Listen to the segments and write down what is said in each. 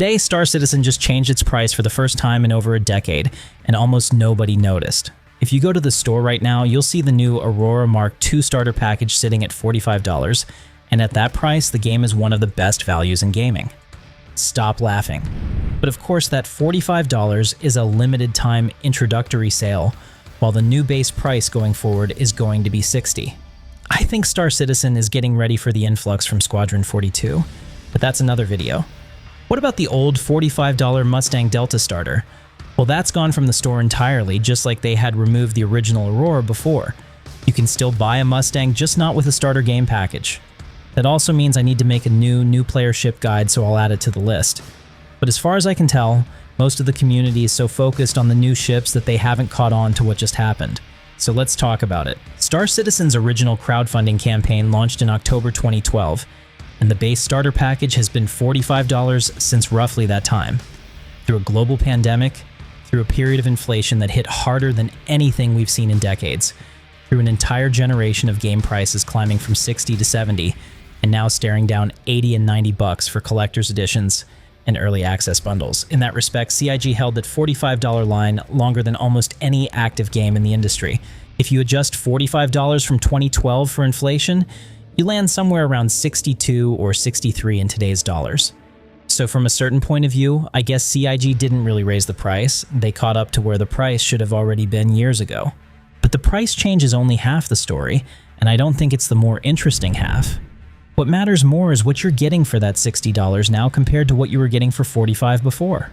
Today, Star Citizen just changed its price for the first time in over a decade, and almost nobody noticed. If you go to the store right now, you'll see the new Aurora Mark II starter package sitting at $45, and at that price, the game is one of the best values in gaming. Stop laughing. But of course, that $45 is a limited time introductory sale, while the new base price going forward is going to be $60. I think Star Citizen is getting ready for the influx from Squadron 42, but that's another video. What about the old $45 Mustang Delta starter? Well, that's gone from the store entirely, just like they had removed the original Aurora before. You can still buy a Mustang, just not with a starter game package. That also means I need to make a new player ship guide, so I'll add it to the list. But as far as I can tell, most of the community is so focused on the new ships that they haven't caught on to what just happened. So let's talk about it. Star Citizen's original crowdfunding campaign launched in October 2012, and the base starter package has been $45 since roughly that time. Through a global pandemic, through a period of inflation that hit harder than anything we've seen in decades, through an entire generation of game prices climbing from 60 to 70, and now staring down 80 and 90 bucks for collector's editions and early access bundles. In that respect, CIG held that $45 line longer than almost any active game in the industry. If you adjust $45 from 2012 for inflation, you land somewhere around 62 or 63 in today's dollars. So from a certain point of view, I guess CIG didn't really raise the price. They caught up to where the price should have already been years ago. But the price change is only half the story, and I don't think it's the more interesting half. What matters more is what you're getting for that $60 now compared to what you were getting for $45 before.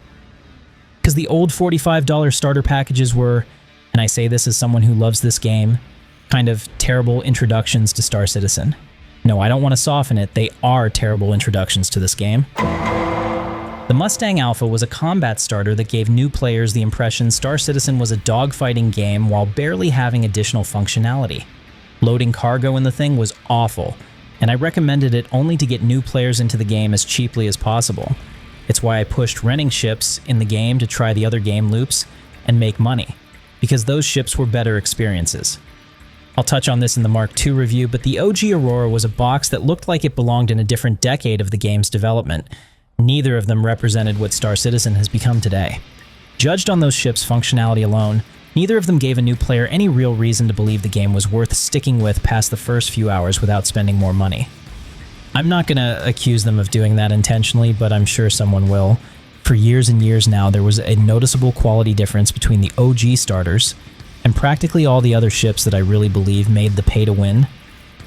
Because the old $45 starter packages were, and I say this as someone who loves this game, kind of terrible introductions to Star Citizen. No, I don't want to soften it, they are terrible introductions to this game. The Mustang Alpha was a combat starter that gave new players the impression Star Citizen was a dogfighting game while barely having additional functionality. Loading cargo in the thing was awful, and I recommended it only to get new players into the game as cheaply as possible. It's why I pushed renting ships in the game to try the other game loops and make money, because those ships were better experiences. I'll touch on this in the Mark II review, but the OG Aurora was a box that looked like it belonged in a different decade of the game's development. Neither of them represented what Star Citizen has become today. Judged on those ships' functionality alone, neither of them gave a new player any real reason to believe the game was worth sticking with past the first few hours without spending more money. I'm not going to accuse them of doing that intentionally, but I'm sure someone will. For years and years now, there was a noticeable quality difference between the OG starters and practically all the other ships that I really believe made the pay-to-win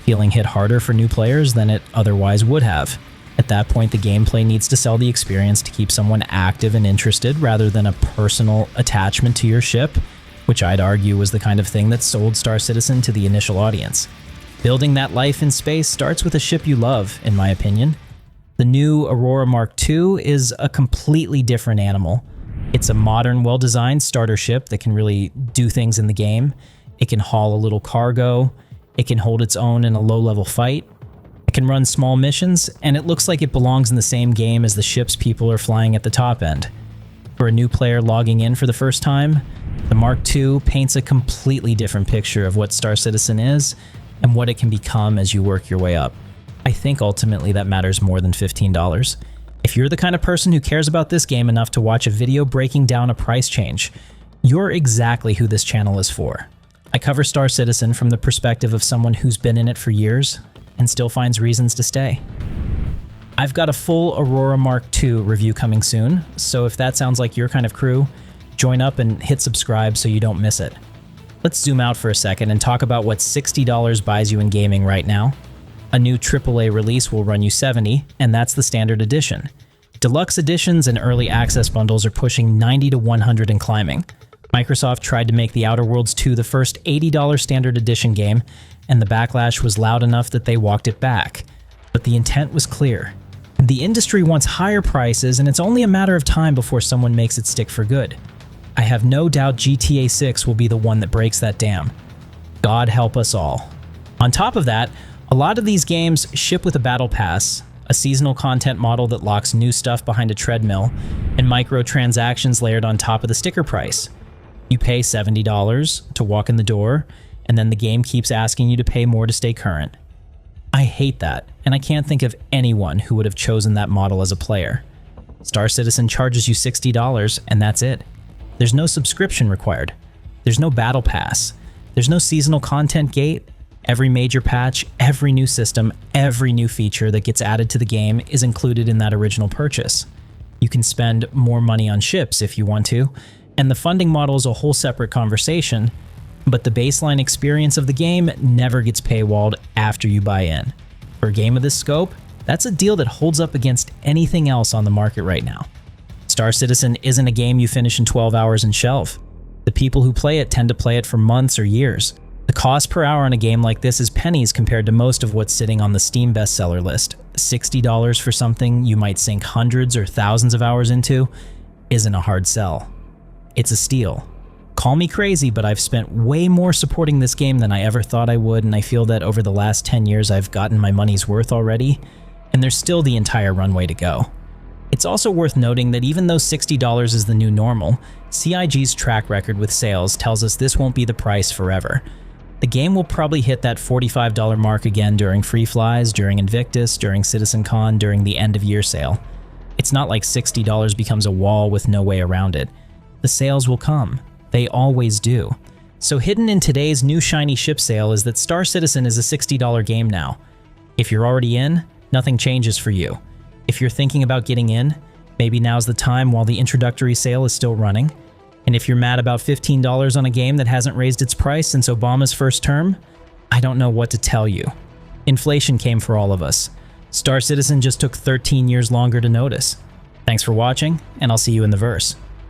feeling hit harder for new players than it otherwise would have. At that point, the gameplay needs to sell the experience to keep someone active and interested rather than a personal attachment to your ship, which I'd argue was the kind of thing that sold Star Citizen to the initial audience. Building that life in space starts with a ship you love, in my opinion. The new Aurora Mark II is a completely different animal. It's a modern, well-designed starter ship that can really do things in the game. It can haul a little cargo, it can hold its own in a low-level fight, it can run small missions, and it looks like it belongs in the same game as the ships people are flying at the top end. For a new player logging in for the first time, the Mark II paints a completely different picture of what Star Citizen is and what it can become as you work your way up. I think ultimately that matters more than $15. If you're the kind of person who cares about this game enough to watch a video breaking down a price change, you're exactly who this channel is for. I cover Star Citizen from the perspective of someone who's been in it for years and still finds reasons to stay. I've got a full Aurora Mark II review coming soon, so if that sounds like your kind of crew, join up and hit subscribe so you don't miss it. Let's zoom out for a second and talk about what $60 buys you in gaming right now. A new AAA release will run you $70, and that's the standard edition. Deluxe editions and early access bundles are pushing $90 to $100 and climbing. Microsoft tried to make The Outer Worlds 2 the first $80 standard edition game, and the backlash was loud enough that they walked it back. But the intent was clear. The industry wants higher prices, and it's only a matter of time before someone makes it stick for good. I have no doubt GTA 6 will be the one that breaks that dam. God help us all. On top of that, a lot of these games ship with a battle pass, a seasonal content model that locks new stuff behind a treadmill, and microtransactions layered on top of the sticker price. You pay $70 to walk in the door, and then the game keeps asking you to pay more to stay current. I hate that, and I can't think of anyone who would have chosen that model as a player. Star Citizen charges you $60 and that's it. There's no subscription required. There's no battle pass. There's no seasonal content gate. Every major patch, every new system, every new feature that gets added to the game is included in that original purchase. You can spend more money on ships if you want to, and the funding model is a whole separate conversation, but the baseline experience of the game never gets paywalled after you buy in. For a game of this scope, that's a deal that holds up against anything else on the market right now. Star Citizen isn't a game you finish in 12 hours and shelve. The people who play it tend to play it for months or years. The cost per hour on a game like this is pennies compared to most of what's sitting on the Steam bestseller list. $60 for something you might sink hundreds or thousands of hours into isn't a hard sell. It's a steal. Call me crazy, but I've spent way more supporting this game than I ever thought I would, and I feel that over the last 10 years I've gotten my money's worth already, and there's still the entire runway to go. It's also worth noting that even though $60 is the new normal, CIG's track record with sales tells us this won't be the price forever. The game will probably hit that $45 mark again during Free Flies, during Invictus, during CitizenCon, during the end-of-year sale. It's not like $60 becomes a wall with no way around it. The sales will come. They always do. So hidden in today's new shiny ship sale is that Star Citizen is a $60 game now. If you're already in, nothing changes for you. If you're thinking about getting in, maybe now's the time while the introductory sale is still running. And if you're mad about $15 on a game that hasn't raised its price since Obama's first term, I don't know what to tell you. Inflation came for all of us. Star Citizen just took 13 years longer to notice. Thanks for watching, and I'll see you in the verse.